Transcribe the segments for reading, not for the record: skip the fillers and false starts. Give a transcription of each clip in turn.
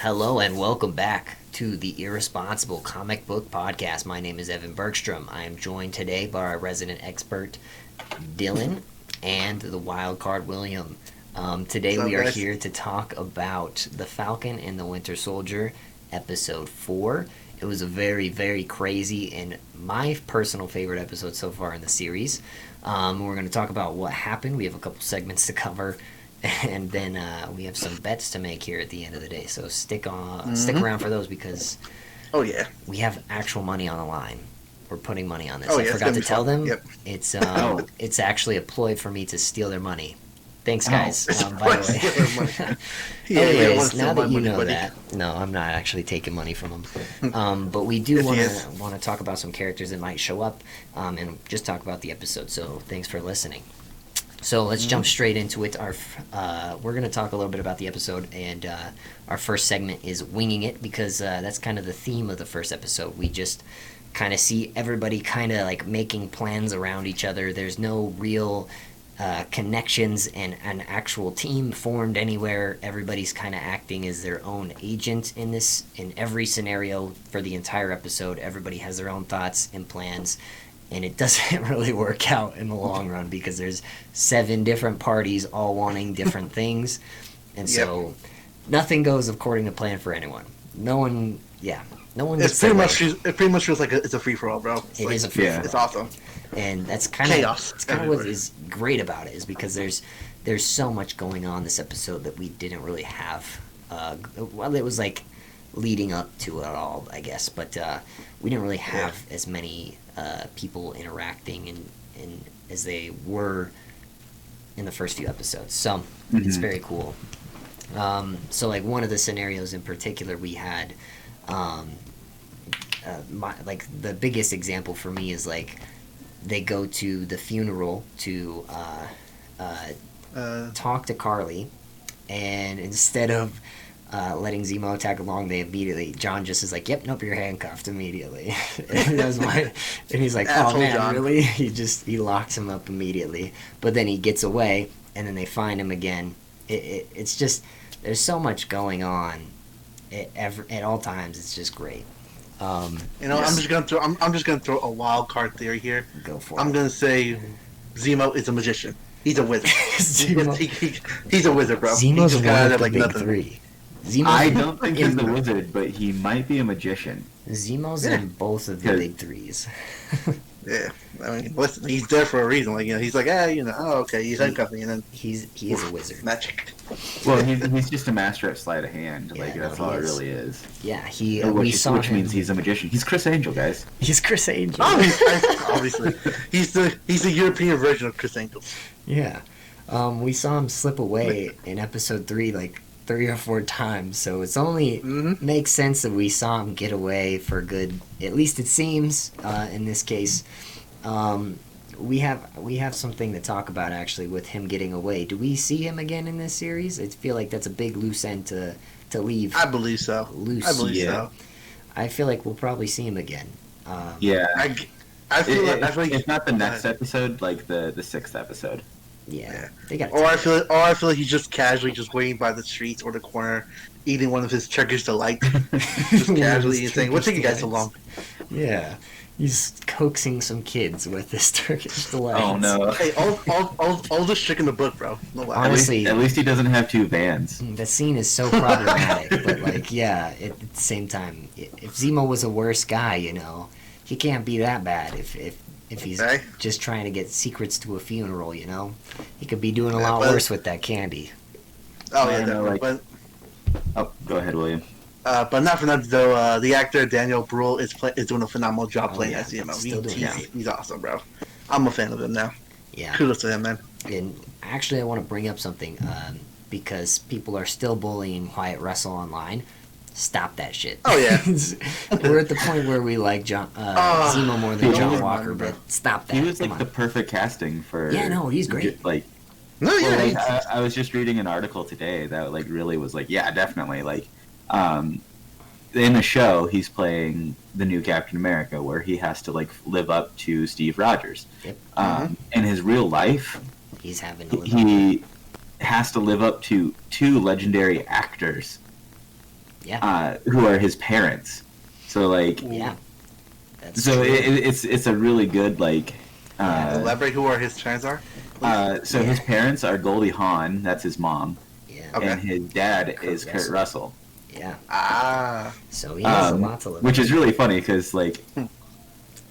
Hello and welcome back to the Irresponsible Comic Book Podcast. My name is Evan Bergstrom. I am joined today by our resident expert, Dylan, and the wild card, William. Today we are here to talk about The Falcon and the Winter Soldier, Episode 4. It was a very, very crazy and my personal favorite episode so far in the series. We're going to talk about what happened. We have a couple segments to cover. And then we have some bets to make here at the end of the day. So stick around for those because we have actual money on the line. We're putting money on this. I forgot to tell them. Yep. It's actually a ploy for me to steal their money. Thanks, guys. By the way. Anyways, now that you know that, no, I'm not actually taking money from them. But we do want to talk about some characters that might show up and just talk about the episode. So thanks for listening. So let's jump straight into it. We're going to talk a little bit about the episode, and our first segment is Winging It, because that's kind of the theme of the first episode. We just kind of see everybody kind of like making plans around each other. There's no real connections and an actual team formed anywhere. Everybody's kind of acting as their own agent in every scenario for the entire episode. Everybody has their own thoughts and plans. And it doesn't really work out in the long run because there's 7 different parties all wanting different things. And so nothing goes according to plan for anyone. No one It pretty much feels like it's a free-for-all, bro. It is a free-for-all. It's awesome. And that's kind chaos. That's kind of what is great about it, is because there's so much going on this episode that we didn't really have. It was like leading up to it all, I guess, but we didn't really have as many people interacting and as they were in the first few episodes. So it's very cool. So like one of the scenarios in particular we had, the biggest example for me is like they go to the funeral to talk to Carly, and instead of letting Zemo tag along, John just is like, yep, nope, you're handcuffed immediately. And he's like, oh man, John. Really? He locks him up immediately. But then he gets away, and then they find him again. It's just, there's so much going on at all times. It's just great. I'm just gonna throw a wild card theory here. Go for it. I'm gonna say Zemo is a magician. He's a wizard. He's a wizard, bro. Zemo's one of the big three. I don't think he's the wizard, but he might be a magician. Zemo's in both of the big threes. Yeah, I mean, listen, he's there for a reason. Like, he's like, okay, he's handcuffing, and then he is a wizard. Magic. Well, he's just a master at sleight of hand. That's all it really is. Yeah, which means he's a magician. He's Chris Angel, guys. He's Chris Angel. Obviously, he's the European version of Chris Angel. Yeah, we saw him slip away in episode 3, like 3 or 4 times, so it's only makes sense that we saw him get away for good. At least it seems in this case. We have something to talk about actually with him getting away. Do we see him again in this series? I feel like that's a big loose end to leave. I believe so. So. I feel like we'll probably see him again. I feel like if not the next episode, like the 6th episode. Yeah, they got. Or I feel like he's just casually just waiting by the streets or the corner, eating one of his Turkish delights, just casually saying, "What's taking you guys so long?" Yeah, he's coaxing some kids with this Turkish delights. Oh no! Hey, all this shit in the book, bro. No, honestly, at least he doesn't have 2 vans. The scene is so problematic, but like, at the same time, if Zemo was a worse guy, he can't be that bad. If he's just trying to get secrets to a funeral, he could be doing a lot worse with that candy. Oh yeah, definitely. Go ahead, William. But not for nothing though. The actor Daniel Bruhl is doing a phenomenal job playing as Zemo. He's awesome, bro. I'm a fan of him now. Yeah, kudos to him, man. And actually, I want to bring up something because people are still bullying Wyatt Russell online. Stop that shit. Oh yeah, we're at the point where we like Zemo more than John Walker, but stop that. He was like the perfect casting for. Yeah, no, he's great. I was just reading an article today that like really was like, yeah, definitely like, in the show he's playing the new Captain America where he has to like live up to Steve Rogers. Yep. In his real life, he's having to he has to live up to 2 legendary actors Yeah. Who are his parents. So like, yeah, that's so true. it's a really good like. Elaborate who are his parents are. So his parents are Goldie Hawn, that's his mom, Yeah. Okay. and his dad is Kurt Russell. Yeah. Ah. So he has a lot to live which up is to. really funny because like.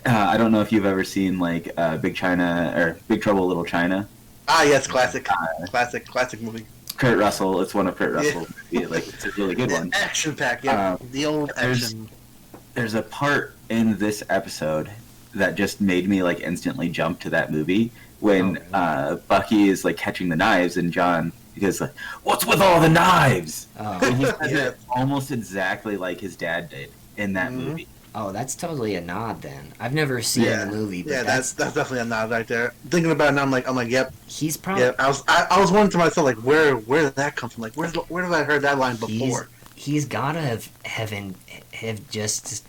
I don't know if you've ever seen like Big China or Big Trouble in Little China. Ah, yes, classic movie. Kurt Russell, it's one of Kurt Russell's movies. Like it's a really good one. Action pack, yeah. The old action. There's a part in this episode that just made me like instantly jump to that movie when Bucky is like catching the knives and John goes like, "What's with all the knives?" Oh. And he says it almost exactly like his dad did in that movie. Oh, that's totally a nod then. I've never seen the movie, but that's definitely a nod right there. Thinking about it now, I'm like, yep. He's probably. Yeah, I was wondering to myself, like, where did that come from? Like, where have I heard that line before? He's gotta have just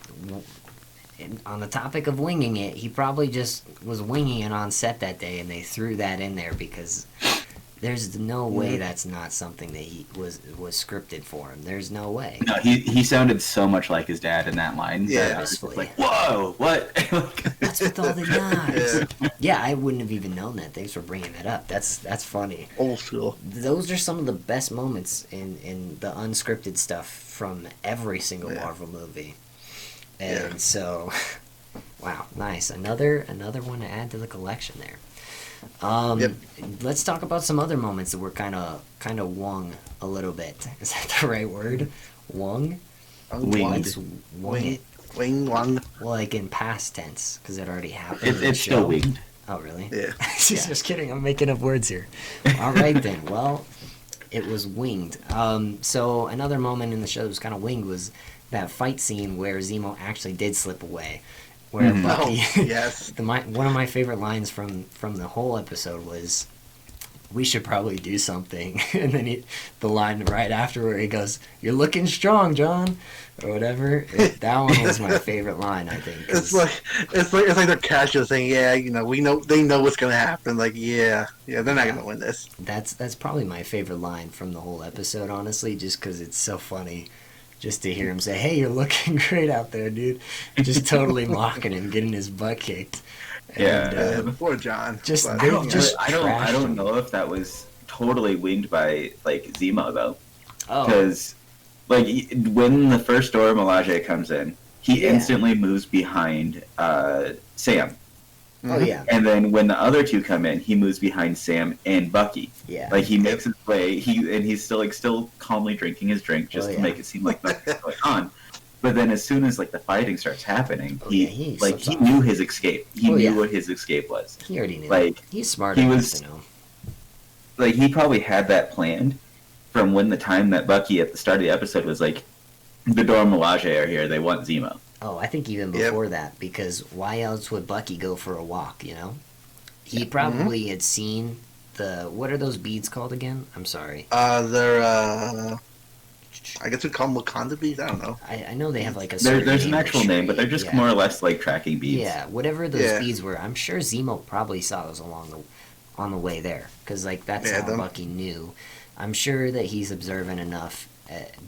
on the topic of winging it. He probably just was winging it on set that day, and they threw that in there because there's no way that's not something that he was scripted for him. There's no way. No, he sounded so much like his dad in that line. Yeah, that I was just like, whoa, what? What's with all the knives? Yeah, I wouldn't have even known that. Thanks for bringing that up. That's funny. Old school. Those are some of the best moments in the unscripted stuff from every single Marvel movie. And so, wow, nice. Another one to add to the collection there. Let's talk about some other moments that were kind of wung a little bit. Is that the right word? Wung? Winged. Wung it. Wung. Well, like in past tense, because it already happened. It's still winged. Oh, really? Yeah. Just kidding. I'm making up words here. All right, then. Well, it was winged. So another moment in the show that was kind of winged was that fight scene where Zemo actually did slip away. Where Bucky, yes. One of my favorite lines from the whole episode was, "We should probably do something," and then the line right after where he goes, "You're looking strong, John," or whatever. That one was my favorite line, I think. It's like they're casual saying, "Yeah, they know what's gonna happen." Like, yeah, they're not gonna win this. That's probably my favorite line from the whole episode, honestly, just because it's so funny. Just to hear him say, "Hey, you're looking great out there, dude," just totally mocking him, getting his butt kicked. And, poor John. I don't know if that was totally winged by like Zemo though, because like when the first Dora Milaje comes in, he instantly moves behind Sam. Oh yeah. And then when the other two come in, he moves behind Sam and Bucky. Yeah. Like he makes his way. He's still calmly drinking his drink just to make it seem like nothing's going on. But then as soon as like the fighting starts happening, he knew his escape. He knew what his escape was. He already knew. Like he's smart enough to know. Like he probably had that planned from when the time that Bucky at the start of the episode was like, the Dora Milaje are here. They want Zemo. Oh, I think even before that, because why else would Bucky go for a walk, He probably had seen what are those beads called again? I'm sorry. They're, I guess we call them Wakanda beads? I don't know. I know they have like a there's an actual name, but they're just more or less like tracking beads. Yeah, whatever those beads were, I'm sure Zemo probably saw those on the way there, because like that's how Bucky knew. I'm sure that he's observant enough,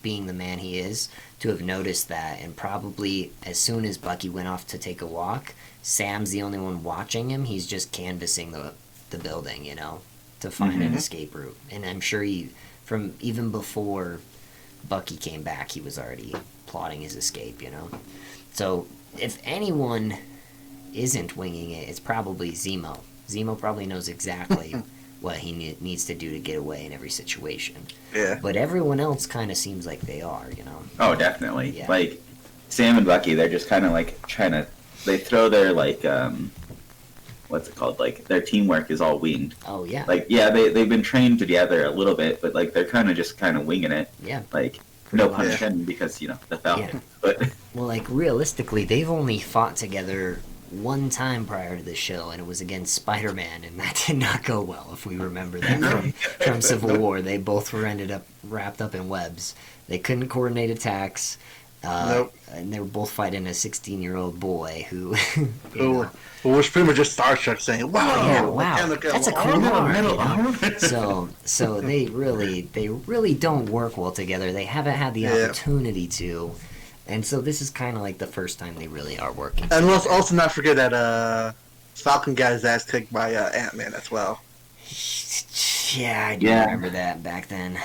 being the man he is, to have noticed that, and probably as soon as Bucky went off to take a walk, Sam's the only one watching him. He's just canvassing the building, to find an escape route. And I'm sure from even before Bucky came back, he was already plotting his escape, So if anyone isn't winging it, it's probably Zemo. Zemo probably knows exactly what he needs to do to get away in every situation. Yeah. But everyone else kind of seems like they are, Oh, definitely. Yeah. Like Sam and Bucky, they're just kind of like trying to. They throw their like what's it called? Like their teamwork is all winged. Oh yeah. Like they've been trained together a little bit, but like they're kind of winging it. Yeah. Like no pun intended because the Falcon. Yeah. But well, like realistically, they've only fought together one time prior to the show, and it was against Spider-Man, and that did not go well. If we remember that from Civil War, they both ended up wrapped up in webs. They couldn't coordinate attacks. Nope. And they were both fighting a 16-year-old boy who, was pretty much just Star Trek saying, "Wow, yeah, wow, that's a cool arm." You know? So they really don't work well together. They haven't had the opportunity to, and so this is kind of like the first time they really are working. And let's also not forget that Falcon got his ass kicked by Ant-Man as well. Yeah, I do remember that back then.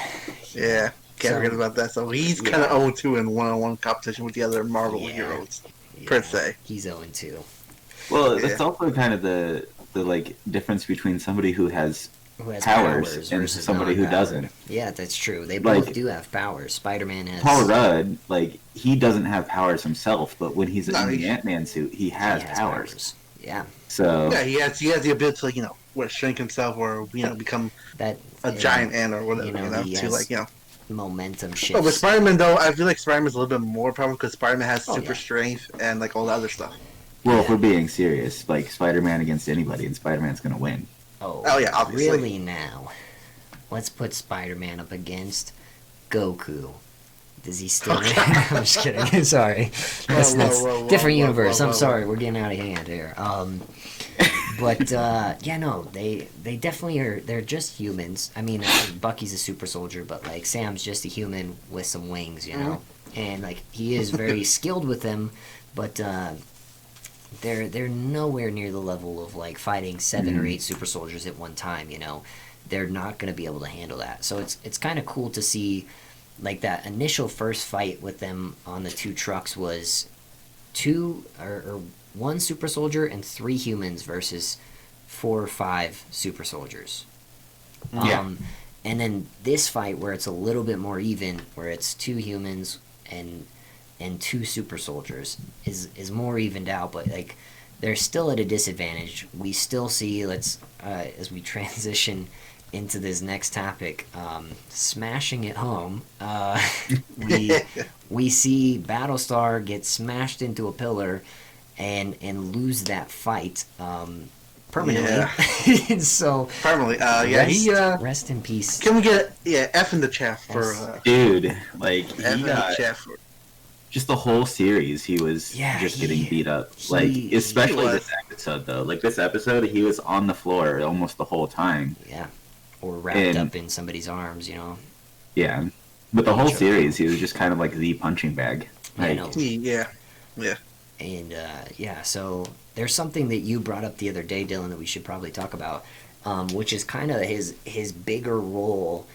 Yeah. Can't forget about that. So he's kind of 0-2 in one-on-one competition with the other Marvel heroes, per se. He's 0-2. Well, that's also kind of the like difference between somebody who has powers and somebody who doesn't. Yeah, that's true. They both do have powers. Spider-Man has... Paul Rudd, like, he doesn't have powers himself, but when he's in the Ant-Man suit, he has powers. Yeah. So... Yeah, he has the ability to, like, shrink himself or, become a giant ant or whatever, to, like, momentum shifts. Oh, but Spider-Man, though, I feel like Spider-Man's a little bit more problem because Spider-Man has super strength and, like, all the other stuff. Well, if we're being serious, like, Spider-Man against anybody, and Spider-Man's gonna win. Oh yeah, obviously. Really now? Let's put Spider-Man up against Goku. Does he still win? I'm just kidding. Sorry. That's different universe. I'm sorry. We're getting out of hand here. But they definitely are. They're just humans. I mean, Bucky's a super soldier, but like Sam's just a human with some wings, you know. And like he is very skilled with them, but they're nowhere near the level of like fighting 7 or 8 super soldiers at one time. You know, they're not going to be able to handle that. So it's kind of cool to see, like that initial first fight with them on the 2 trucks was 2 or 1 super soldier and 3 humans versus 4 or 5 super soldiers. And then this fight where it's a little bit more even, where it's 2 humans and 2 super soldiers is more evened out, but like they're still at a disadvantage. We still see, as we transition into this next topic, smashing it home, we see Battlestar get smashed into a pillar and lose that fight permanently. So permanently, rest in peace. Can we get F in the chat for dude? Like F in the chat for just the whole series, he was getting beat up. Like especially this episode though. Like this episode, he was on the floor almost the whole time. Yeah, or wrapped up in somebody's arms, you know. Yeah, but the whole series, he was just kind of like the punching bag. Like, yeah. And so there's something that you brought up the other day, Dylan, that we should probably talk about, which is kind of his bigger role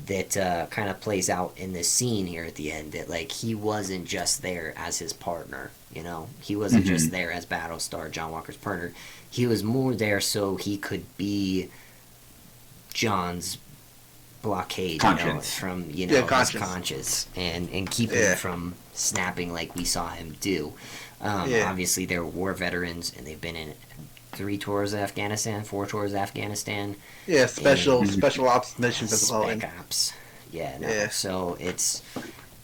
that kind of plays out in this scene here at the end. That like he wasn't just there as his partner, you know, he wasn't just there as Battlestar, John Walker's partner. He was more there so he could be John's blockade, conscience. From his conscience and keep him from snapping like we saw him do. Obviously, they're war veterans, and they've been in 3 tours of Afghanistan, 4 tours of Afghanistan. Yeah, special ops missions as well. Spec ops. So it's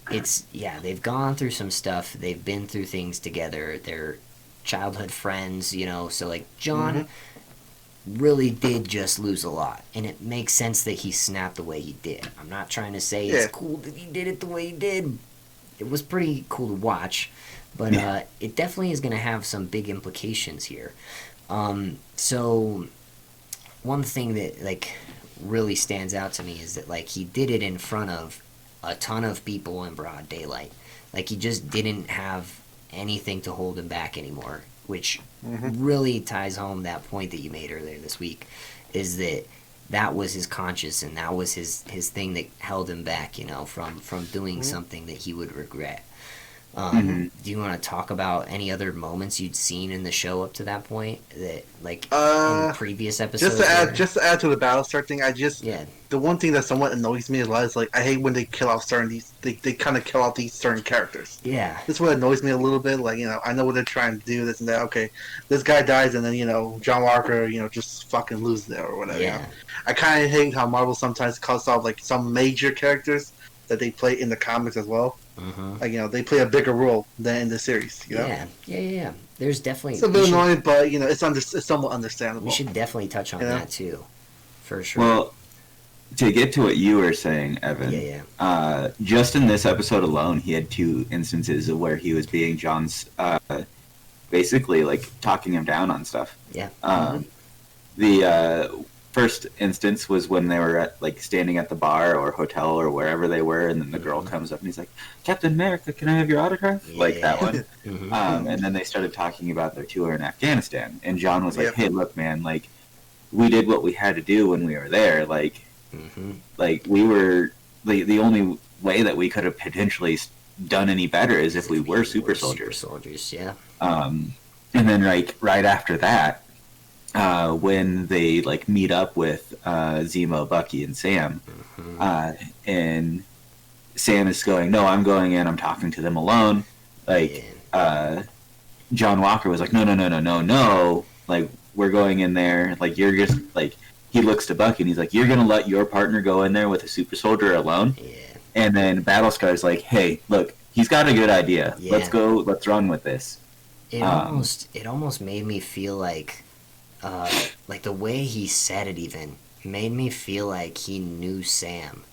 they've gone through some stuff. They've been through things together. They're childhood friends, you know. So like John really did just lose a lot, and it makes sense that he snapped the way he did. I'm not trying to say it's cool that he did it the way he did. It was pretty cool to watch. But it definitely is going to have some big implications here. So one thing that like really stands out to me is that like he did it in front of a ton of people in broad daylight. Like he just didn't have anything to hold him back anymore, which really ties home that point that you made earlier this week, is that was his conscience and that was his thing that held him back, you know, from doing something that he would regret. Do you want to talk about any other moments you'd seen in the show up to that point that, like, in previous episodes? Just to add to the Battlestar thing, the one thing that somewhat annoys me a lot is like I hate when they kill off they kind of kill off these certain characters. Yeah, this is what annoys me a little bit. Like, you know, I know what they're trying to do, this and that. Okay, this guy dies, and then John Walker, just fucking loses it or whatever. Yeah, you know? I kind of hate how Marvel sometimes cuts off like some major characters that they play in the comics as well. Like, they play a bigger role than in the series, you know? Yeah. There's definitely... It's a bit annoying, but, it's somewhat understandable. We should definitely touch on that, too. For sure. Well, to get to what you were saying, Evan, just in this episode alone, he had 2 instances of where he was being John's, basically, like, talking him down on stuff. Yeah. The first instance was when they were standing at the bar or hotel or wherever they were, and then the girl comes up and he's like, Captain America, can I have your autograph? Yeah. Like that one. And then they started talking about their tour in Afghanistan, and John was like, hey, look, man, like, we did what we had to do when we were there, like, like, we were, the only way that we could have potentially done any better is if we were super soldiers. Yeah. And then, like, right after that, when they, like, meet up with Zemo, Bucky, and Sam, and Sam is going, no, I'm going in, I'm talking to them alone. Like, John Walker was like, no, like, we're going in there, like, you're just, like, he looks to Bucky and he's like, you're gonna let your partner go in there with a super soldier alone? Yeah. And then Battlestar's like, hey, look, he's got a good idea. Yeah. Let's go, let's run with this. It almost made me feel like the way he said it even made me feel like he knew Sam.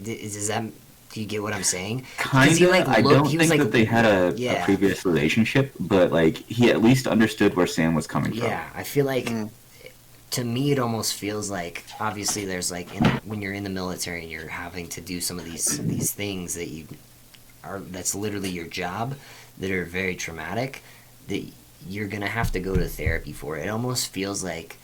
Does that, do you get what I'm saying? Kind of. I don't think that they had a previous relationship, but, like, he at least understood where Sam was coming from. Yeah, I feel like, to me, it almost feels like, obviously, there's, like, when you're in the military and you're having to do some of these things that's literally your job, that are very traumatic, that you're gonna have to go to therapy for. It almost feels like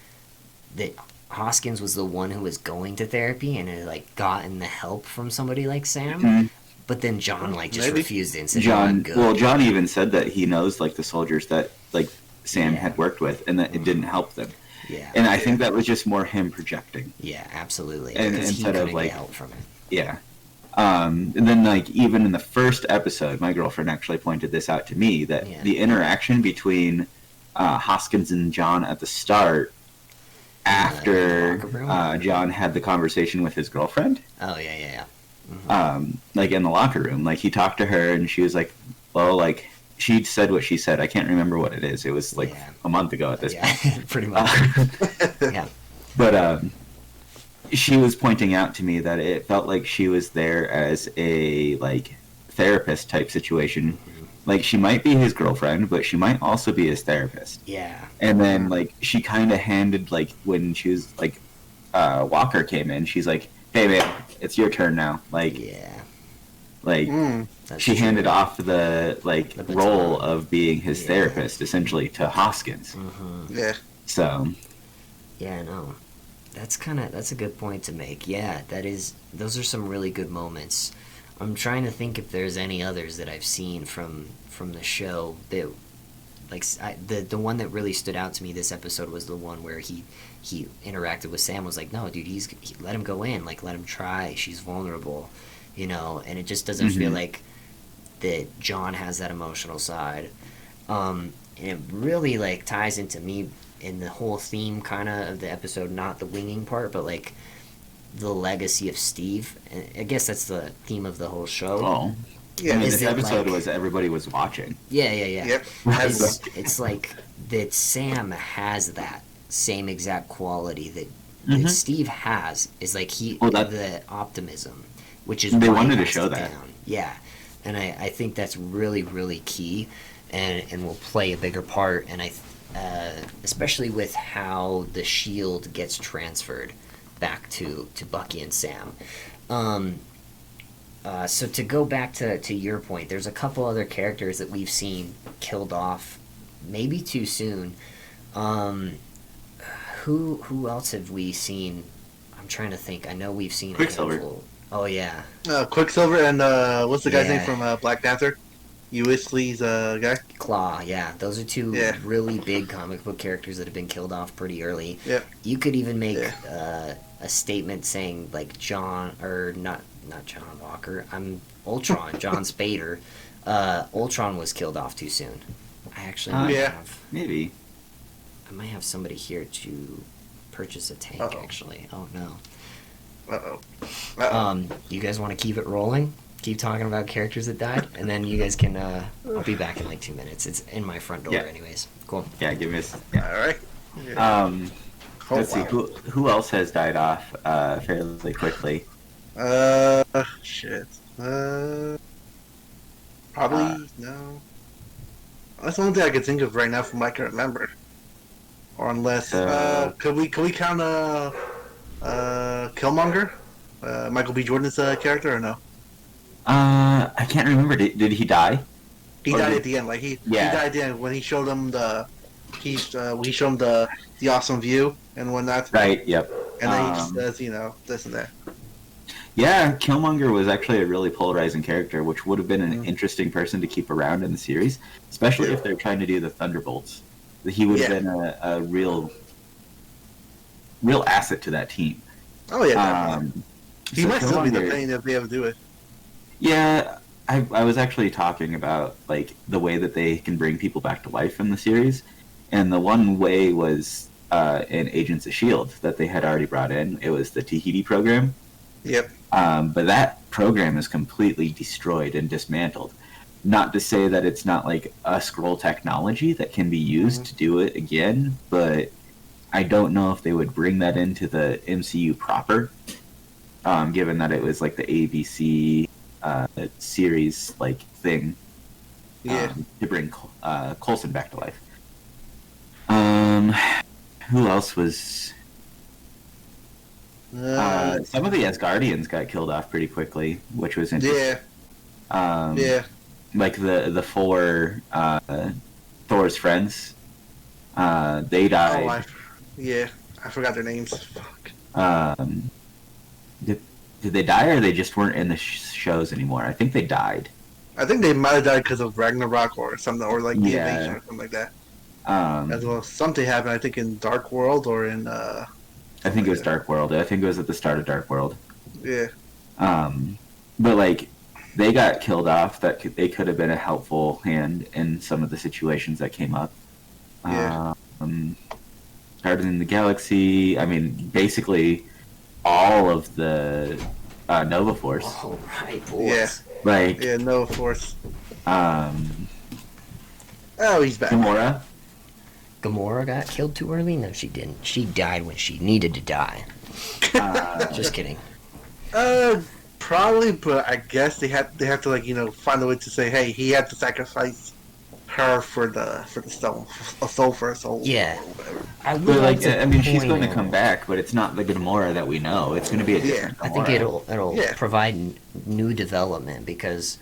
that Hoskins was the one who was going to therapy and had, like, gotten the help from somebody like Sam, but then John, like, just refused it and said, John even said that he knows, like, the soldiers that, like, Sam had worked with, and that it didn't help them. Yeah. And I think that was just more him projecting. Yeah, absolutely. And instead of, like, get help from it. Yeah. And then, like, even in the first episode, my girlfriend actually pointed this out to me, that the interaction between Hoskins and John at the start, after John had the conversation with his girlfriend. Oh, yeah. Like, in the locker room. Like, he talked to her, and she was like, well, like, she said what she said. I can't remember what it is. It was, like, a month ago at this point. Pretty much. Yeah. But, she was pointing out to me that it felt like she was there as a, like, therapist type situation. Like, she might be his girlfriend, but she might also be his therapist. Yeah. And then, like, she kind of handed, like, when she was, like, Walker came in, she's like, hey, man, it's your turn now. Like, like, she handed off the role of being his therapist, essentially, to Hoskins. Yeah. So. Yeah, no. That's a good point to make. Yeah, those are some really good moments. I'm trying to think if there's any others that I've seen from the show that, like, the one that really stood out to me this episode was the one where he interacted with Sam, was like, no, dude, let him go in, like, let him try, she's vulnerable, you know, and it just doesn't feel like that John has that emotional side. And it really, like, ties into me in the whole theme kind of the episode, not the winging part, but, like, the legacy of Steve. And I guess that's the theme of the whole show. Oh. Yeah, I mean, this episode was everybody was watching. Yeah. Yep. It's like that Sam has that same exact quality that Steve has, is like the optimism, which is they wanted to show that. Down. Yeah. And I think that's really, really key and will play a bigger part, and especially with how the shield gets transferred back to Bucky and Sam. So to go back to your point, there's a couple other characters that we've seen killed off maybe too soon. Who else have we seen? I'm trying to think. I know we've seen Quicksilver. Oh yeah. Quicksilver and what's the guy's name from Black Panther? Weasley's guy? Claw, yeah. Those are two really big comic book characters that have been killed off pretty early. Yeah. You could even make a statement saying, like, not John Walker, Ultron, John Spader. Ultron was killed off too soon. I actually maybe. I might have somebody here to purchase a tank, actually. Oh, no. You guys want to keep it rolling? Keep talking about characters that died, and then you guys can, I'll be back in like 2 minutes. It's in my front door anyways. Cool. Yeah, give me a... Yeah. All right. Let's see who else has died off fairly quickly. Shit. Probably no. That's the only thing I can think of right now from what I can remember. Or unless could we count Killmonger, Michael B. Jordan's character, or no? I can't remember. Did he die? He died at the end. Like he died at the end when he showed him he showed him the awesome view and whatnot. Right. Yep. And then he just says, this and that. Yeah, Killmonger was actually a really polarizing character, which would have been an interesting person to keep around in the series, especially if they're trying to do the Thunderbolts. He would have been a real asset to that team. Oh yeah, he might still be the pain if they ever do it. Yeah, I was actually talking about like the way that they can bring people back to life in the series, and the one way was in Agents of S.H.I.E.L.D. that they had already brought in. It was the Tahiti program. Yep. But that program is completely destroyed and dismantled. Not to say that it's not like a Skrull technology that can be used to do it again, but I don't know if they would bring that into the MCU proper, given that it was like the ABC series like thing to bring Coulson back to life. Who else was... some of the Asgardians got killed off pretty quickly, which was interesting. Like the four Thor's friends, they died. I forgot their names. Fuck. Did they die, or they just weren't in the shows anymore? I think they died. I think they might have died because of Ragnarok or something, or like the invasion or something like that. As well, something happened. I think in Dark World or in. I think it was Dark World. I think it was at the start of Dark World. Yeah. But like, they got killed off. They could have been a helpful hand in some of the situations that came up. Yeah. Guardians in the Galaxy. I mean, basically all of the Nova Force. Oh, right, boys. Yeah. Like. Yeah, Nova Force. Oh, he's back. Gamora got killed too early? No, she didn't. She died when she needed to die. Just kidding. Probably, but I guess they have to like find a way to say, hey, he had to sacrifice her for the soul, a soul for a soul. Yeah, I mean, she's going to come back, but it's not the Gamora that we know. It's going to be a different Gamora. I think it'll provide new development because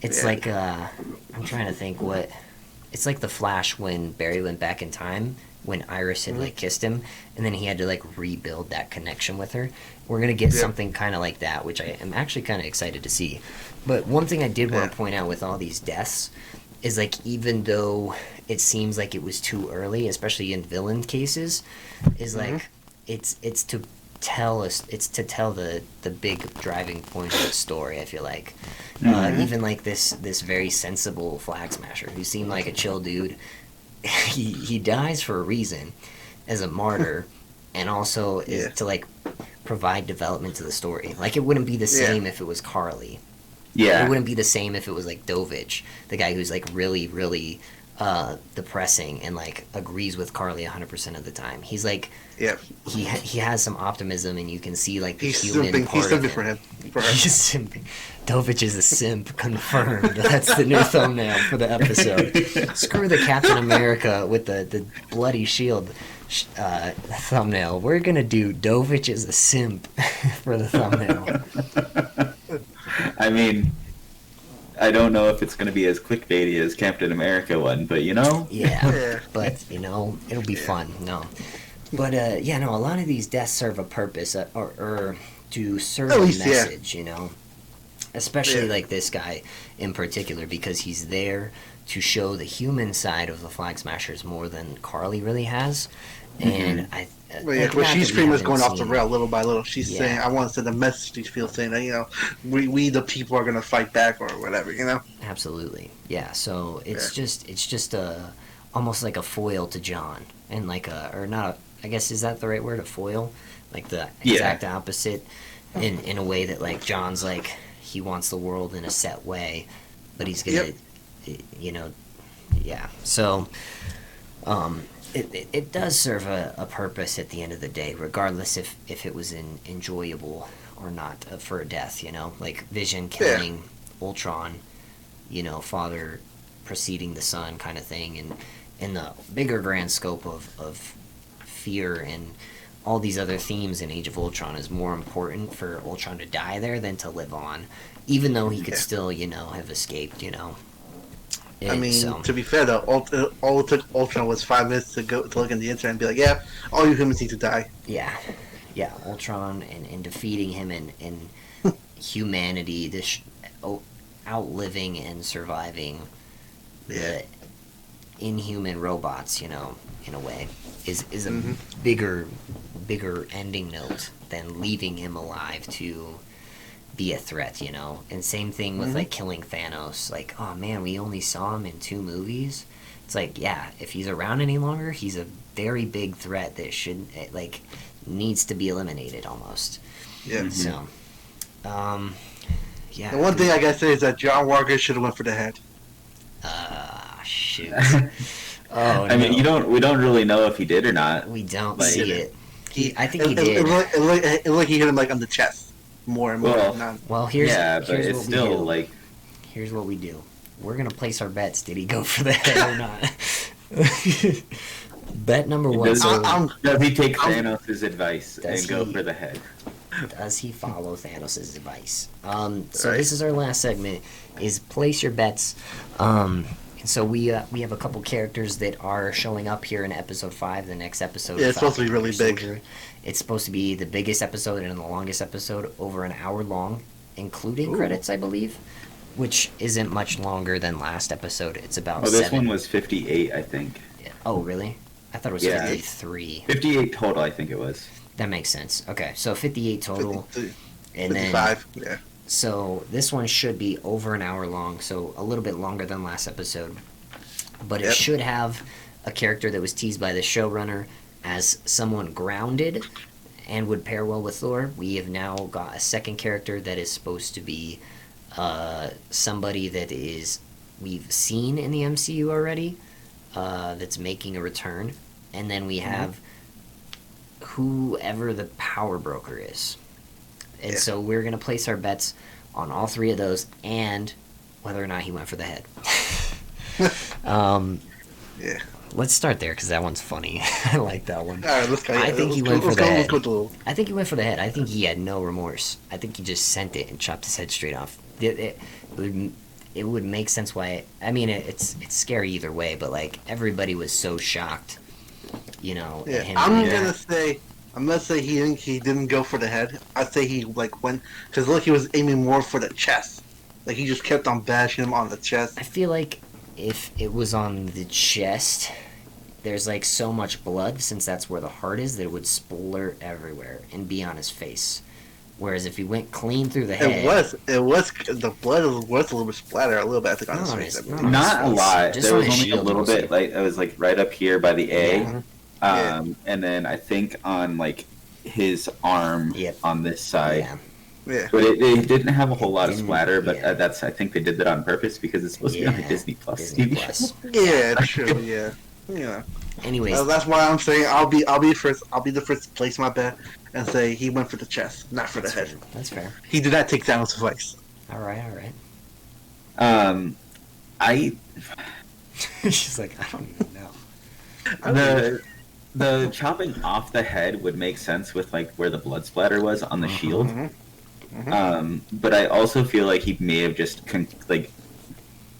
it's like I'm trying to think what. It's like the Flash when Barry went back in time when Iris had like kissed him, and then he had to like rebuild that connection with her. We're gonna get something kind of like that, which I am actually kind of excited to see. But one thing I did want to point out with all these deaths is like even though it seems like it was too early, especially in villain cases, is like it's to tell the big driving point of the story. I feel like even like this very sensible flag smasher who seemed like a chill dude, he dies for a reason as a martyr, and also is to like provide development to the story. Like it wouldn't be the same if it was Carly. It wouldn't be the same if it was like Dovich, the guy who's like really really depressing and like agrees with Carly 100% of the time. He's like he has some optimism, and you can see like the human simping. part He's of simping him. for her. He's simping. Dovich is a simp, confirmed. That's the new thumbnail for the episode. Screw the Captain America with the bloody shield thumbnail. We're gonna do Dovich is a simp for the thumbnail. I mean, I don't know if it's going to be as clickbaity as Captain America one, but Yeah, but it'll be fun. No, but a lot of these deaths serve a purpose, or to serve a message. Especially like this guy in particular, because he's there to show the human side of the Flag Smashers more than Carly really has, and she's pretty much going off the rail little by little. She's saying, "I want to send a message to these people saying that we the people are going to fight back or whatever." Absolutely, yeah. So it's just almost like a foil to John, and like or not. I guess is that the right word? A foil, like the exact opposite, in a way that like John's like he wants the world in a set way, but he's gonna, So. It does serve a purpose at the end of the day, regardless if it was enjoyable or not for a death, like Vision killing Ultron, father preceding the son kind of thing, and in the bigger grand scope of fear and all these other themes in Age of Ultron is more important for Ultron to die there than to live on, even though he could still, have escaped, To be fair though, all it took Ultron was 5 minutes to look in the internet and be like, yeah, all you humans need to die. Yeah, Ultron and defeating him and humanity, this outliving and surviving the inhuman robots, in a way, is a bigger ending note than leaving him alive to be a threat, And same thing with like killing Thanos. Like, oh man, we only saw him in 2 movies. It's like, yeah, if he's around any longer, he's a very big threat that needs to be eliminated almost. Yeah. So, yeah. The one thing I gotta say is that John Walker should have went for the head. Shoot. I mean, we don't really know if he did or not. We don't see it. I think he did. did. It looked like he hit him like on the chest more and more. Well, here's but it's what still we do. like. Here's what we do. We're gonna place our bets. Did he go for the head or not? Bet number 1. Does he take Thanos' advice and go for the head? Does he follow Thanos' advice? So this is our last segment, is place your bets. So we have a couple characters that are showing up here in episode 5, the next episode. Yeah, it's supposed to be really big. It's supposed to be the biggest episode and the longest episode, over an hour long, including credits, I believe, which isn't much longer than last episode. It's about 7. This one was 58, I think. Oh, really? I thought it was 53. 58 total, I think it was. That makes sense. Okay, so 58 total. 55, yeah. So this one should be over an hour long, so a little bit longer than last episode. But it should have a character that was teased by the showrunner as someone grounded and would pair well with Thor. We have now got a second character that is supposed to be somebody that we've seen in the MCU already, that's making a return. And then we have whoever the power broker is. And so we're going to place our bets on all 3 of those and whether or not he went for the head. Let's start there because that one's funny. I like that one. All right, let's go. I think he went for the head. Go. I think he went for the head. I think he had no remorse. I think he just sent it and chopped his head straight off. It would make sense why. I mean, it's scary either way, but like everybody was so shocked, at him. I'm gonna say he didn't go for the head. I'd say he went because he was aiming more for the chest. Like he just kept on bashing him on the chest. I feel like if it was on the chest, there's so much blood, since that's where the heart is, that it would splurt everywhere and be on his face. Whereas if he went clean through the head, it was the blood was a little bit splattered a little bit. I think on his face. Not a lot. There was only a little bit. It was right up here by the A. Yeah. And then I think on his arm on this side. Yeah. But it didn't have a whole lot of splatter, but I think they did that on purpose because it's supposed to be on the Disney Plus TV show. Yeah, true. Yeah. Anyways, that's why I'm saying I'll be the first to place my bet and say he went for the chest, not for the head. Fair. That's fair. He did not take Thanos' advice. All right. She's like, I don't even know. The chopping off the head would make sense with where the blood splatter was on the shield. But I also feel like he may have just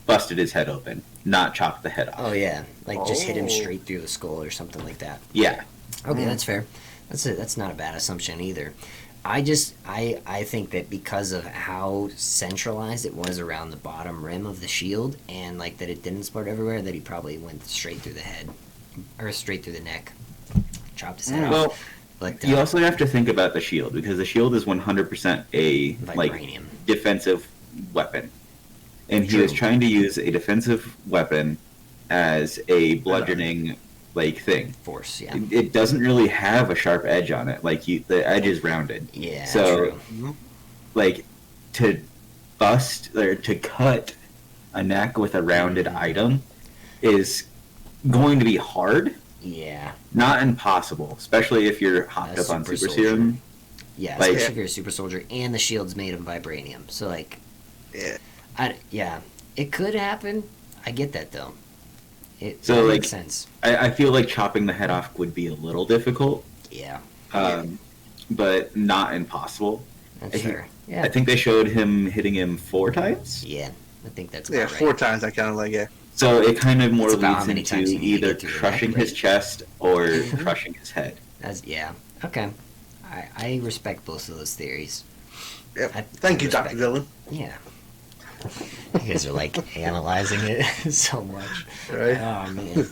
busted his head open, not chopped the head off. Oh yeah, just hit him straight through the skull or something like that. Yeah. Okay, that's fair. That's not a bad assumption either. I think that because of how centralized it was around the bottom rim of the shield, and that it didn't spread everywhere, that he probably went straight through the head or straight through the neck, chopped his head off. Well, but you also have to think about the shield, because the shield is 100% a vibranium defensive weapon, and he was trying to use a defensive weapon as a bludgeoning thing. Force, yeah. It doesn't really have a sharp edge on it. The edge is rounded. Yeah. So, to bust or to cut a neck with a rounded item is going to be hard. Yeah. Not impossible, especially if you're hopped up on super serum. Yeah, especially if you're a super soldier and the shield's made of vibranium. So, like, yeah, it could happen. I get that, though. It makes sense. I feel like chopping the head off would be a little difficult. Yeah. But not impossible. That's fair. Yeah. I think they showed him hitting him 4 times. Yeah, I think that's about right. 4 times I kind of like it. So it kind of more leads into either crushing his chest or crushing his head. Okay. I respect both of those theories. Yep. Thank you, Dr. Dillon. Yeah. You guys are like analyzing it so much. Right. Oh man.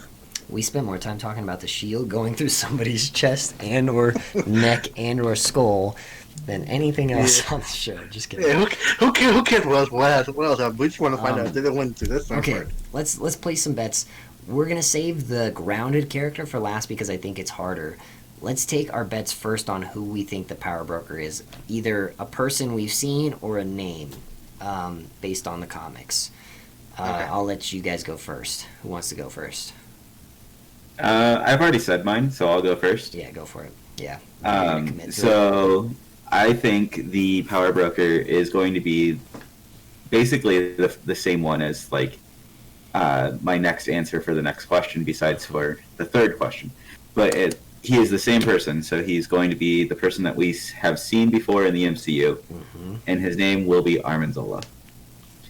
We spent more time talking about the shield going through somebody's chest and or neck and or skull than anything else on the show. Just kidding. Yeah, who cares what else? We just want to find out if they didn't win through this one. Okay, let's place some bets. We're gonna save the grounded character for last because I think it's harder. Let's take our bets first on who we think the power broker is. Either a person we've seen or a name, based on the comics. Okay. I'll let you guys go first. Who wants to go first? I've already said mine, so I'll go first. Yeah, go for it. Yeah. So I think the power broker is going to be basically the same one as like my next answer for the next question, besides for the third question. But he is the same person, so he's going to be the person that we have seen before in the MCU, and his name will be Armin Zola.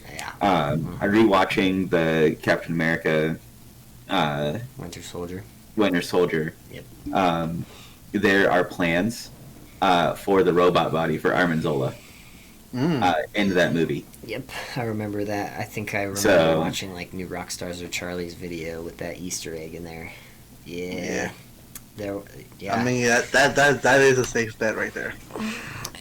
Yeah. I'm rewatching the Captain America Winter Soldier. Yep. There are plans for the robot body for Armin Zola in that movie. Yep, I remember that. I think I remember watching like New Rockstars or Charlie's video with that Easter egg in there. Yeah. Yeah. I mean, that is a safe bet right there.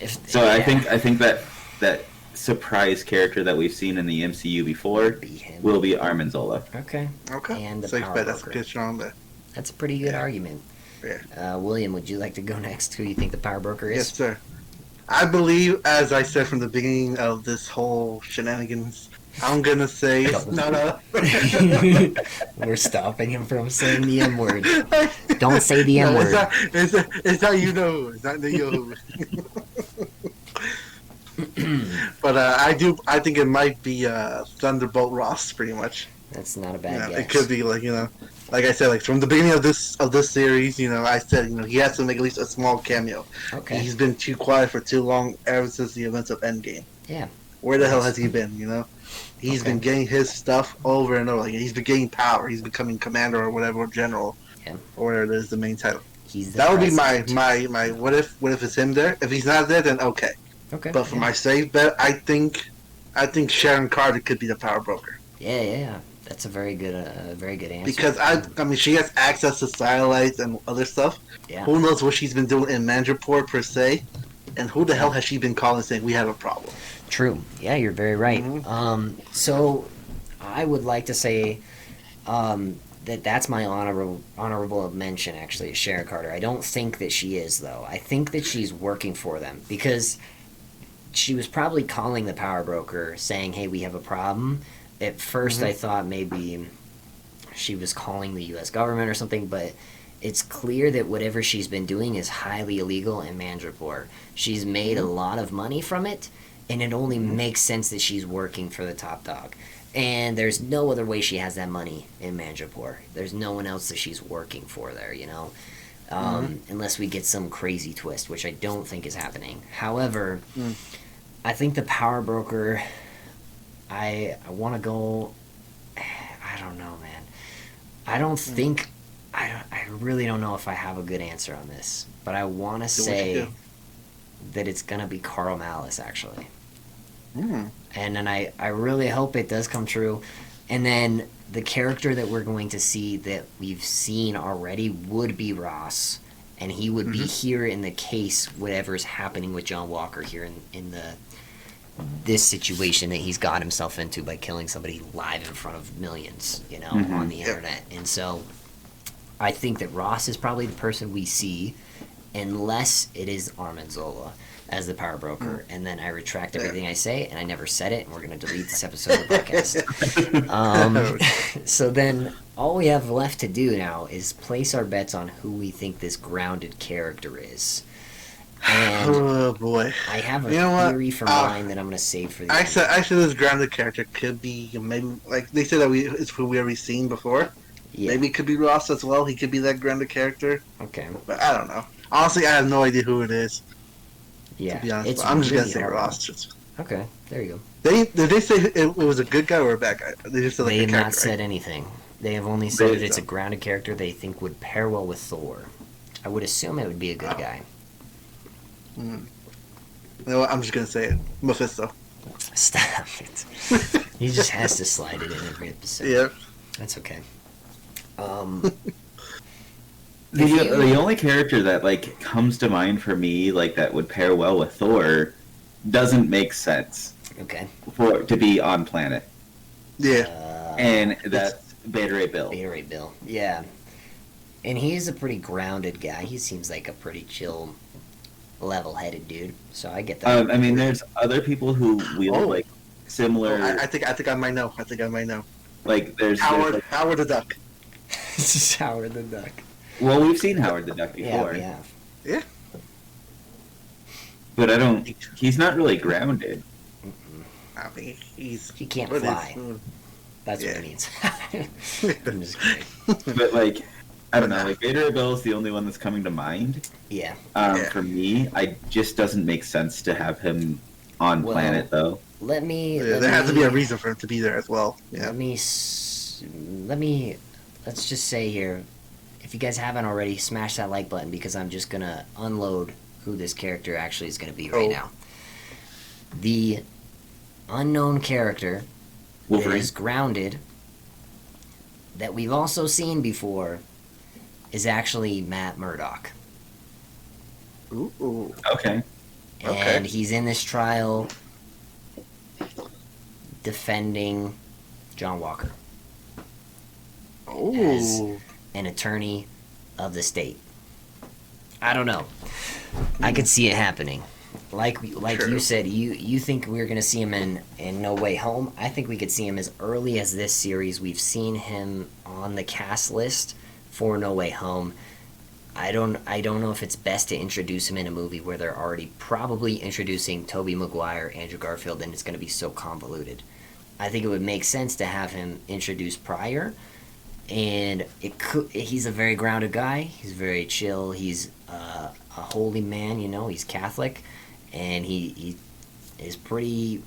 I think that surprise character that we've seen in the MCU before will be Armin Zola. Okay. And the safe power bet. broker. That's a good strong bet. That's a pretty good argument. Yeah. William, would you like to go next? Who do you think the power broker is? Yes, sir. I believe, as I said from the beginning of this whole shenanigans, I'm gonna say no. We're stopping him from saying the M word. Don't say the M word. It's not you know. It's not the you. But I think it might be Thunderbolt Ross, pretty much. That's not a bad guess. It could be like like I said, like from the beginning of this series, I said he has to make at least a small cameo. Okay. He's been too quiet for too long ever since the events of Endgame. Yeah. Where the hell has he been? He's been getting his stuff over and over. Like he's been getting power. He's becoming commander or whatever, general, or whatever it is, the main title. That would be my what if it's him there? If he's not there, then okay. Okay. But for my safe bet, I think Sharon Carter could be the power broker. Yeah. That's a very good answer. Because I mean, she has access to satellites and other stuff. Yeah. Who knows what she's been doing in Mandrapore per se, and who the hell has she been calling saying we have a problem? True. Yeah, you're very right. So I would like to say that's my honorable mention, actually, is Sharon Carter. I don't think that she is, though. I think that she's working for them because she was probably calling the power broker saying, hey, we have a problem. At first, I thought maybe she was calling the U.S. government or something, but it's clear that whatever she's been doing is highly illegal in Mandrapore. She's made a lot of money from it, and it only makes sense that she's working for the top dog. And there's no other way she has that money in Mandrapore. There's no one else that she's working for there, unless we get some crazy twist, which I don't think is happening. However, I think the power broker... I want to go... I don't know, man. I don't think... I really don't know if I have a good answer on this. But I want to say that it's going to be Carl Malice, actually. And then I really hope it does come true. And then the character that we're going to see that we've seen already would be Ross. And he would be here in the case whatever's happening with John Walker here in this situation that he's got himself into by killing somebody live in front of millions, on the internet. And so I think that Ross is probably the person we see, unless it is Armin Zola. as the power broker, and then I retract everything I say, and I never said it, and we're going to delete this episode of the podcast. So then all we have left to do now is place our bets on who we think this grounded character is. And oh boy, I have a theory for mine that I'm going to save for the end. Actually, this grounded character could be maybe, like they said that it's who we already seen before. Yeah. Maybe it could be Ross as well. He could be that grounded character. Okay, but I don't know. Honestly, I have no idea who it is. Yeah, to be honest, I'm just gonna say Ross. Okay, there you go. Did they say it was a good guy or a bad guy? They just said they have not said anything. They have only said that it's a grounded character they think would pair well with Thor. I would assume it would be a good guy. You know what? I'm just gonna say it. Mephisto. Stop it. He just has to slide it in every episode. Yeah, that's okay. The only character that like comes to mind for me like that would pair well with Thor doesn't make sense. Okay. For to be on planet. Yeah. And that's Beta Ray Bill. Beta Ray Bill. Yeah. And he's a pretty grounded guy. He seems like a pretty chill, level-headed dude. So I get that. I mean, there's other people who wield like similar. I think I might know. Like there's Howard the Duck. This is Howard the Duck. Well, we've seen Howard the Duck before. Yeah, we have. Yeah. But he's not really grounded. I mean, he can't fly. That's what it means. I'm just kidding. But like, I don't know. Like Beta Ray Bill is the only one that's coming to mind. Yeah. For me, I just doesn't make sense to have him on planet though. There has to be a reason for him to be there as well. Yeah. Let's just say here, if you guys haven't already, smash that like button because I'm just gonna unload who this character actually is gonna be right now. The unknown character that is grounded that we've also seen before is actually Matt Murdock. Ooh. Okay. And he's in this trial defending John Walker as an attorney of the state. I don't know. I could see it happening. Like you said, you think we're going to see him in No Way Home. I think we could see him as early as this series. We've seen him on the cast list for No Way Home. I don't know if it's best to introduce him in a movie where they're already probably introducing Tobey Maguire, Andrew Garfield, and it's going to be so convoluted. I think it would make sense to have him introduced prior, and he's a very grounded guy. He's very chill. He's a holy man, he's Catholic, and he is pretty